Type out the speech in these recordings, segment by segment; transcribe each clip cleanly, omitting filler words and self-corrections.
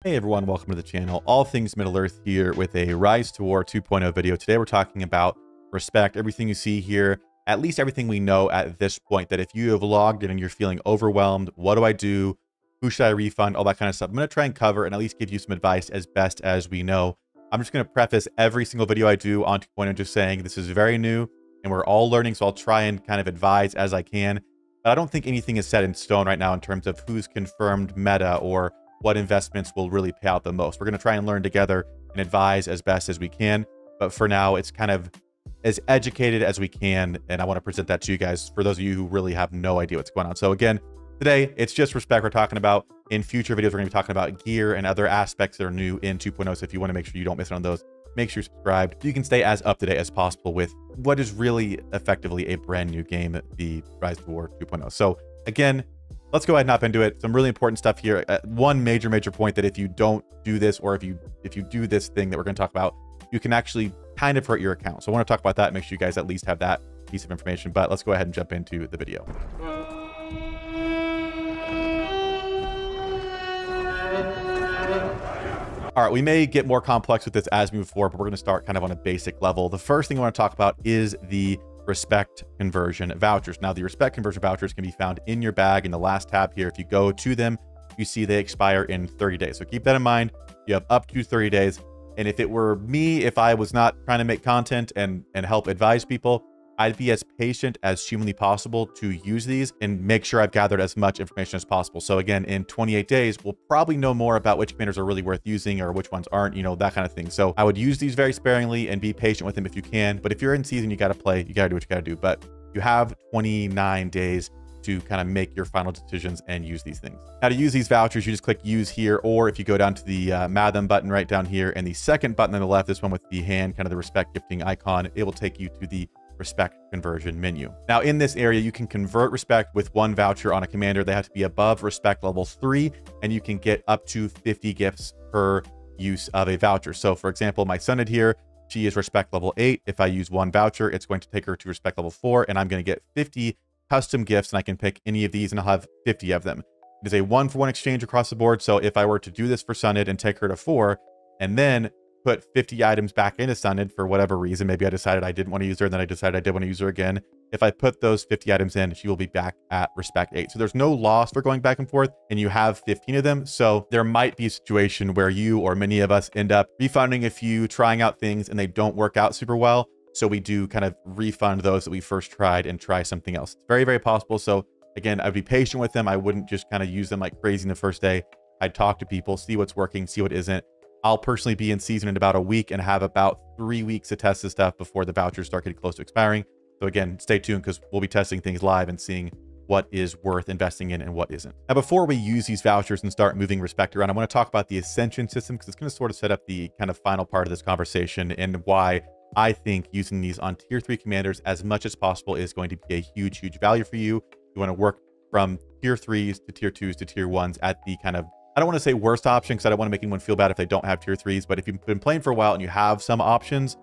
Hey everyone, welcome to the channel. All things Middle-earth here with a Rise to War 2.0 video. Today we're talking about respect. Everything you see here, at least everything we know at this point, that if you have logged in and you're feeling overwhelmed, what do I do? Who should I refund? All that kind of stuff. I'm going to try and cover and at least give you some advice as best as we know. I'm just going to preface every single video I do on 2.0 just saying this is very new and we're all learning, so I'll try and kind of advise as I can. But I don't think anything is set in stone right now in terms of who's confirmed meta or what investments will really pay out the most. We're going to try and learn together and advise as best as we can. But for now, it's kind of as educated as we can. And I want to present that to you guys for those of you who really have no idea what's going on. So again, today, it's just respect we're talking about. In future videos, we're going to be talking about gear and other aspects that are new in 2.0. So if you want to make sure you don't miss out on those, make sure you're subscribed so you can stay as up to date as possible with what is really effectively a brand new game, the Rise to War 2.0. So again, let's go ahead and hop into it. Some really important stuff here. One major point that if you don't do this, or if you do this thing that we're going to talk about, you can actually kind of hurt your account. So I want to talk about that. Make sure you guys at least have that piece of information. But let's go ahead and jump into the video. All right, we may get more complex with this as we move forward, but we're going to start kind of on a basic level. The first thing I want to talk about is the respect conversion vouchers. Now, the respect conversion vouchers can be found in your bag in the last tab here. If you go to them, you see they expire in 30 days. So keep that in mind. You have up to 30 days. And if it were me, if I was not trying to make content and help advise people, I'd be as patient as humanly possible to use these and make sure I've gathered as much information as possible. So again, in 28 days, we'll probably know more about which commanders are really worth using or which ones aren't, you know, that kind of thing. So I would use these very sparingly and be patient with them if you can. But if you're in season, you got to play, you got to do what you got to do. But you have 29 days to kind of make your final decisions and use these things. Now, to use these vouchers, you just click use here, or if you go down to the Matham button right down here and the second button on the left, this one with the hand, kind of the respect gifting icon, it will take you to the respect conversion menu. Now, in this area, you can convert respect with one voucher on a commander. They have to be above respect level 3, and you can get up to 50 gifts per use of a voucher. So for example, my Sunid here, she is respect level 8. If I use one voucher, it's going to take her to respect level 4, and I'm going to get 50 custom gifts, and I can pick any of these and I'll have 50 of them. It is a 1-for-1 exchange across the board. So if I were to do this for Sunid and take her to 4 and then put 50 items back into Sunid for whatever reason, maybe I decided I didn't want to use her and then I decided I did want to use her again. If I put those 50 items in, she will be back at respect 8. So there's no loss for going back and forth, and you have 15 of them. So there might be a situation where you or many of us end up refunding a few, trying out things, and they don't work out super well. So we do kind of refund those that we first tried and try something else. It's very, very possible. So again, I'd be patient with them. I wouldn't just kind of use them like crazy in the first day. I'd talk to people, see what's working, see what isn't. I'll personally be in season in about a week and have about 3 weeks to test this stuff before the vouchers start getting close to expiring. So again, stay tuned because we'll be testing things live and seeing what is worth investing in and what isn't. Now, before we use these vouchers and start moving respect around, I want to talk about the Ascension System because it's going to sort of set up the kind of final part of this conversation and why I think using these on tier 3 commanders as much as possible is going to be a huge, huge value for you. You want to work from tier 3s to tier 2s to tier 1s at the kind of, I don't want to say worst option because I don't want to make anyone feel bad if they don't have tier 3s, but if you've been playing for a while and you have some options,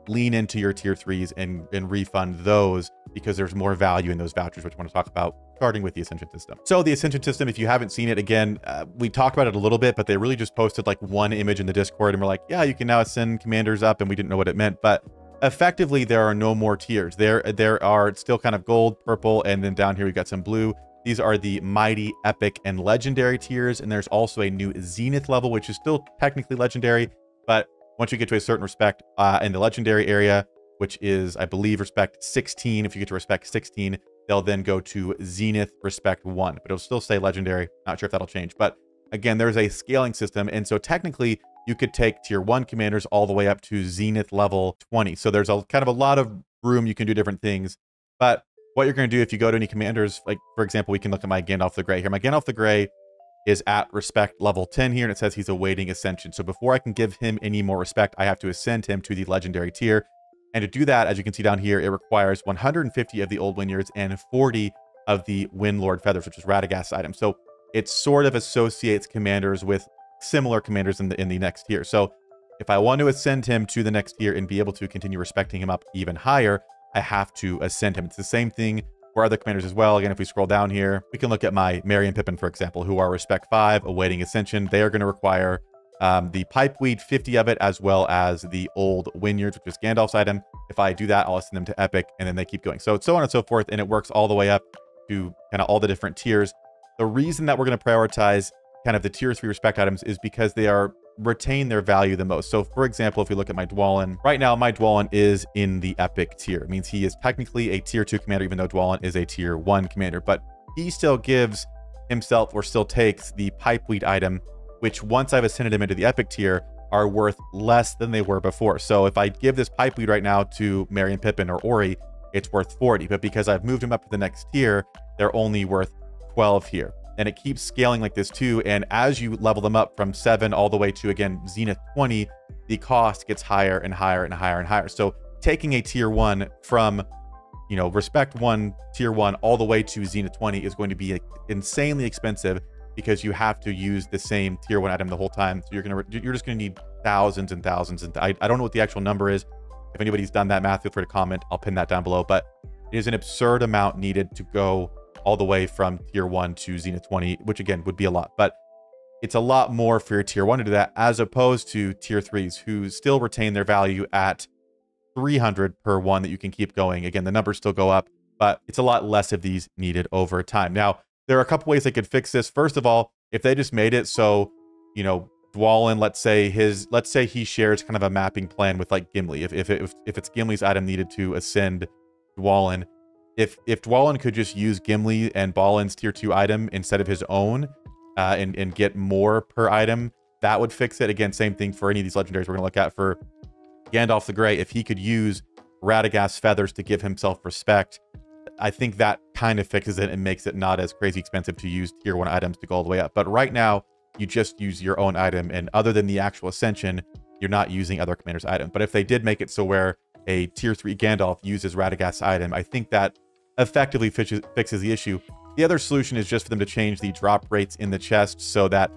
lean into your tier 3s and refund those because there's more value in those vouchers, which I want to talk about starting with the Ascension System. So the Ascension System, if you haven't seen it, again, we talked about it a little bit, but they really just posted like one image in the Discord and we're like, yeah, you can now send commanders up, and we didn't know what it meant. But effectively, there are no more tiers. There are still kind of gold, purple, and then down here we've got some blue. These are the mighty, epic, and legendary tiers. And there's also a new zenith level, which is still technically legendary. But once you get to a certain respect in the legendary area, which is, I believe, respect 16. If you get to respect 16, they'll then go to zenith respect 1. But it'll still say legendary. Not sure if that'll change. But again, there's a scaling system. And so technically, you could take tier 1 commanders all the way up to zenith level 20. So there's a kind of a lot of room you can do different things. But what you're going to do if you go to any commanders, like, for example, we can look at my Gandalf the Grey here. My Gandalf the Grey is at respect level 10 here, and it says he's awaiting ascension. So before I can give him any more respect, I have to ascend him to the legendary tier. And to do that, as you can see down here, it requires 150 of the old Wynyards and 40 of the Windlord feathers, which is Radagast's item. So it sort of associates commanders with similar commanders in the next tier. So if I want to ascend him to the next tier and be able to continue respecting him up even higher, I have to ascend him. It's the same thing for other commanders as well. Again, if we scroll down here, we can look at my Merry and Pippin, for example, who are respect 5, awaiting ascension. They are going to require the pipeweed, 50 of it, as well as the old Wynyards, which is Gandalf's item. If I do that, I'll send them to epic, and then they keep going. So it's so on and so forth, and it works all the way up to kind of all the different tiers. The reason that we're going to prioritize kind of the tier 3 respect items is because they retain their value the most. So for example, if we look at my Dwalin, right now my Dwalin is in the epic tier. It means he is technically a tier 2 commander, even though Dwalin is a tier 1 commander, but he still gives himself, or still takes, the pipeweed item, which once I've ascended him into the epic tier are worth less than they were before. So if I give this pipeweed right now to Merry and Pippin or Ori, it's worth 40, but because I've moved him up to the next tier, they're only worth 12 here. And it keeps scaling like this too. And as you level them up from 7 all the way to, again, Zenith 20, the cost gets higher and higher and higher and higher. So taking a tier 1 from, you know, Respect 1, tier 1, all the way to Zenith 20 is going to be insanely expensive, because you have to use the same tier 1 item the whole time. So you're just gonna need thousands and thousands. And I don't know what the actual number is. If anybody's done that math, feel free to comment. I'll pin that down below. But it is an absurd amount needed to go all the way from tier 1 to Zenith 20, which again would be a lot, but it's a lot more for your tier 1 to do that, as opposed to tier 3s, who still retain their value at 300 per one that you can keep going. Again, the numbers still go up, but it's a lot less of these needed over time. Now, there are a couple ways they could fix this. First of all, if they just made it so, you know, Dwalin, let's say he shares kind of a mapping plan with like Gimli. If it's Gimli's item needed to ascend Dwalin, if Dwalin could just use Gimli and Balin's tier 2 item instead of his own, and get more per item, that would fix it. Again, same thing for any of these legendaries we're going to look at. For Gandalf the Grey, if he could use Radagast's feathers to give himself respect, I think that kind of fixes it and makes it not as crazy expensive to use tier 1 items to go all the way up. But right now, you just use your own item, and other than the actual Ascension, you're not using other commanders' items. But if they did make it so where a tier 3 Gandalf uses Radagast's item, I think that effectively fixes the issue. The other solution is just for them to change the drop rates in the chest so that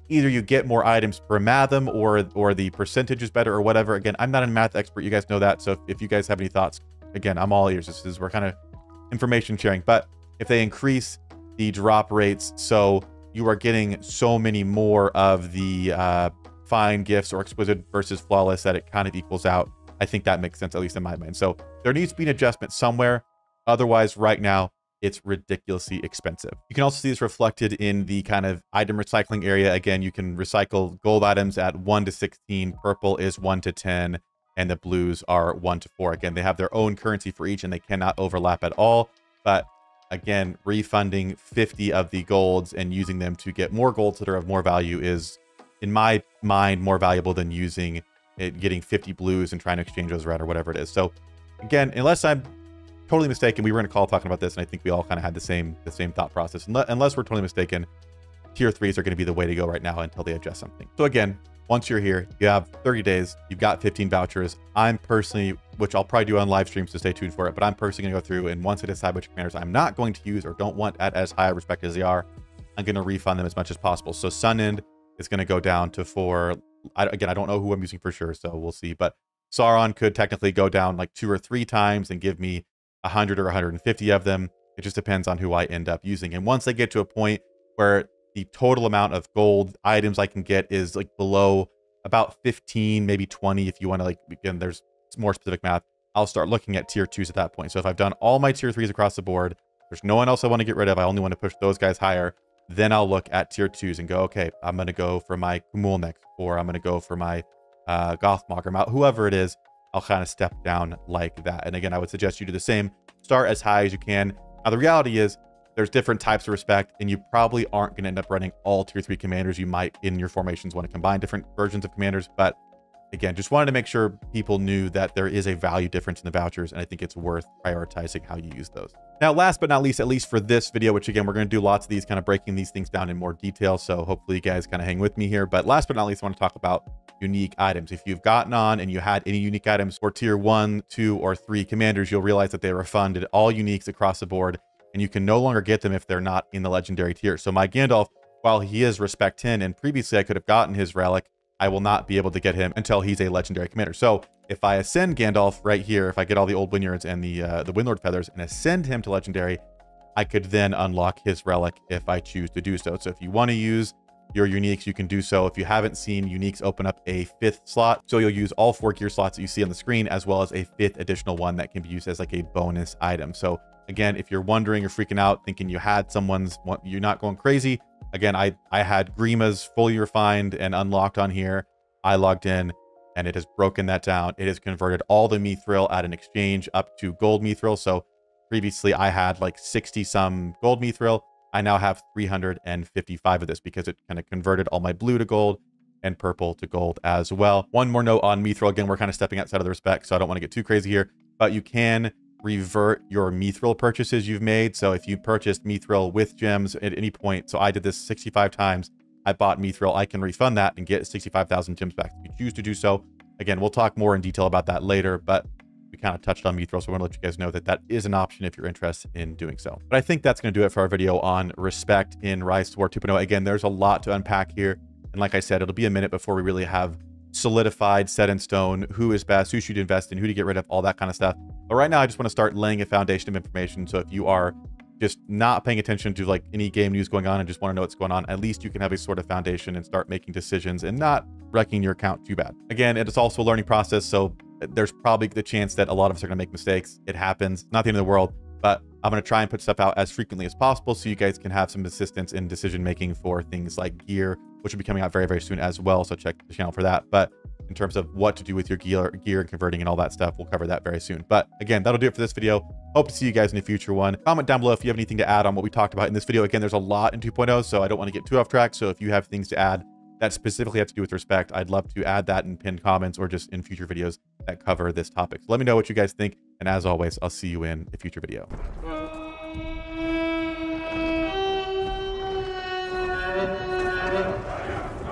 either you get more items per matham, or the percentage is better, or whatever. Again, I'm not a math expert, you guys know that, so if you guys have any thoughts, again, I'm all ears. We're kind of information sharing. But if they increase the drop rates so you are getting so many more of the fine gifts or exquisite versus flawless that it kind of equals out, I think that makes sense, at least in my mind. So there needs to be an adjustment somewhere. Otherwise, right now, it's ridiculously expensive. You can also see this reflected in the kind of item recycling area. Again, you can recycle gold items at 1 to 16, purple is 1 to 10, and the blues are 1 to 4. Again, they have their own currency for each, and they cannot overlap at all. But again, refunding 50 of the golds and using them to get more golds that are of more value is, in my mind, more valuable than getting 50 blues and trying to exchange those red or whatever it is. So again, unless I'm totally mistaken, we were in a call talking about this, and I think we all kind of had the same thought process. Unless we're totally mistaken, tier 3s are going to be the way to go right now until they adjust something. So again, once you're here, you have 30 days, you've got 15 vouchers. I'm personally, which I'll probably do on live streams, so stay tuned for it, but I'm personally going to go through, and once I decide which commanders I'm not going to use or don't want at as high a respect as they are, I'm going to refund them as much as possible. So Sun End is going to go down to 4. Again, I don't know who I'm using for sure, so we'll see. But Sauron could technically go down like 2 or 3 times and give me 100 or 150 of them. It just depends on who I end up using. And once I get to a point where the total amount of gold items I can get is like below about 15, maybe 20, if you want to, like, again, there's more specific math, I'll start looking at tier 2s at that point. So if I've done all my tier 3s across the board, there's no one else I want to get rid of, I only want to push those guys higher, then I'll look at tier 2s and go, okay, I'm going to go for my Kumul next, or I'm going to go for my Gothmog, or whoever it is. I'll kind of step down like that. And again, I would suggest you do the same. Start as high as you can. Now, the reality is there's different types of respect, and you probably aren't going to end up running all tier 3 commanders. You might, in your formations, want to combine different versions of commanders. But again, just wanted to make sure people knew that there is a value difference in the vouchers, and I think it's worth prioritizing how you use those. Now, last but not least, at least for this video, which again, we're going to do lots of these, kind of breaking these things down in more detail. So hopefully you guys kind of hang with me here. But last but not least, I want to talk about unique items. If you've gotten on and you had any unique items for tier 1, 2, or 3 commanders, you'll realize that they were funded all uniques across the board, and you can no longer get them if they're not in the legendary tier. So my Gandalf, while he is respect 10, and previously I could have gotten his relic, I will not be able to get him until he's a legendary commander. So if I ascend Gandalf right here, if I get all the old Wynyards and the Windlord feathers and ascend him to legendary, I could then unlock his relic if I choose to do so. So if you want to use your uniques, you can do so. If you haven't seen uniques open up a 5th slot, so you'll use all 4 gear slots that you see on the screen, as well as a 5th additional one that can be used as like a bonus item. So again, if you're wondering or freaking out, thinking you had someone's, you're not going crazy. Again, I had Grima's fully refined and unlocked on here. I logged in and it has broken that down. It has converted all the Mithril at an exchange up to gold Mithril. So previously I had like 60 some gold Mithril. I now have 355 of this because it kind of converted all my blue to gold and purple to gold as well. One more note on Mithril. Again, we're kind of stepping outside of the respect, so I don't want to get too crazy here, but you can revert your Mithril purchases you've made. So if you purchased Mithril with gems at any point, so I did this 65 times, I bought Mithril, I can refund that and get 65,000 gems back if you choose to do so. Again, we'll talk more in detail about that later, but we kind of touched on Mithril, so I want to let you guys know that that is an option if you're interested in doing so. But I think that's going to do it for our video on respect in Rise to War 2.0. Again, there's a lot to unpack here. And like I said, it'll be a minute before we really have solidified, set in stone, who is best, who should invest in, who to get rid of, all that kind of stuff. But right now, I just want to start laying a foundation of information. So if you are just not paying attention to like any game news going on and just want to know what's going on, at least you can have a sort of foundation and start making decisions and not wrecking your account too bad. Again, it is also a learning process, so there's probably the chance that a lot of us are going to make mistakes. It happens, not the end of the world, but I'm going to try and put stuff out as frequently as possible so you guys can have some assistance in decision making for things like gear, which will be coming out very, very soon as well. So check the channel for that. But in terms of what to do with your gear and converting and all that stuff, we'll cover that very soon. But again, that'll do it for this video. Hope to see you guys in a future one. Comment down below if you have anything to add on what we talked about in this video. Again, there's a lot in 2.0, so I don't want to get too off track. So if you have things to add that specifically have to do with respect, I'd love to add that in pinned comments or just in future videos that cover this topic. So let me know what you guys think. And as always, I'll see you in a future video.